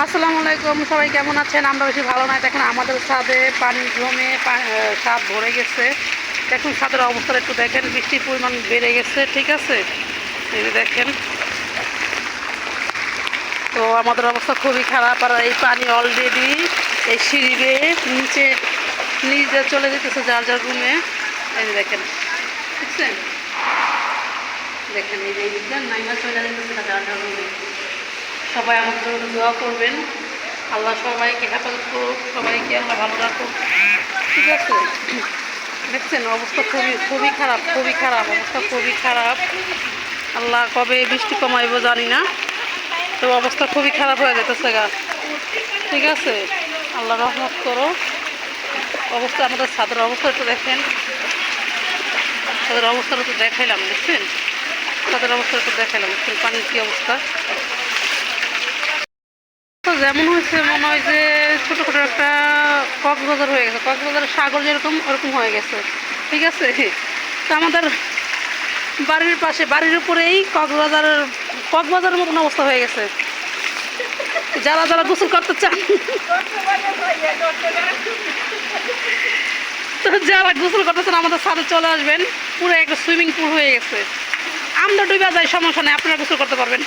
আসসালামু আলাইকুম, সবাই কেমন আছেন? আমরা বেশি ভালো নাই। দেখুন আমাদের ছাদে পানি জমে ছাদ ভরে গেছে। দেখুন ছাদের অবস্থাটা একটু দেখেন, বৃষ্টির পরিমাণ বেড়ে গেছে। ঠিক আছে, এই যে দেখেন, তো আমাদের অবস্থা খুবই খারাপ। আর এই পানি অলরেডি এই সিঁড়ি বেয়ে নিচে চলে যেতেছে যার যার রুমে। এই যে দেখেন, বুঝছেন? দেখেন এই যে নাইমা চলে যেতেছে যার যার রুমে। সবাই আমাদের জন্য দোয়া করবেন, আল্লাহ সবাইকে হেফাজত করুক, সবাইকে আল্লাহ ভালো রাখুক। ঠিক আছে, দেখছেন অবস্থা খুবই খুবই খারাপ, খুবই খারাপ অবস্থা, খুবই খারাপ। আল্লাহ কবে বৃষ্টি কমাইব জানি না, তো অবস্থা খুবই খারাপ হয়ে যেতেছে গা। ঠিক আছে, আল্লাহ রহমত করো। অবস্থা আমাদের ছাদের অবস্থা একটু দেখেন, ছাদের অবস্থাটা তো দেখাইলাম, দেখছেন ছাদের অবস্থা একটু দেখাইলাম, দেখছেন পানির কী অবস্থা। তো যেমন হয়েছে মনে হয় যে ছোটোখাটো একটা কক্সবাজার হয়ে গেছে, কক্সবাজারের সাগর যেরকম ওরকম হয়ে গেছে। ঠিক আছে, তো আমাদের বাড়ির পাশে, বাড়ির উপরেই কক্সবাজারের মতন অবস্থা হয়ে গেছে। যারা যারা গোসল করতে চান, তো যারা গোসল করতে চান আমাদের ছাদে চলে আসবেন। পুরো একটা সুইমিং পুল হয়ে গেছে। আমরা ডুবে যাই, সমস্যা নেই, আপনারা গোসল করতে পারবেন।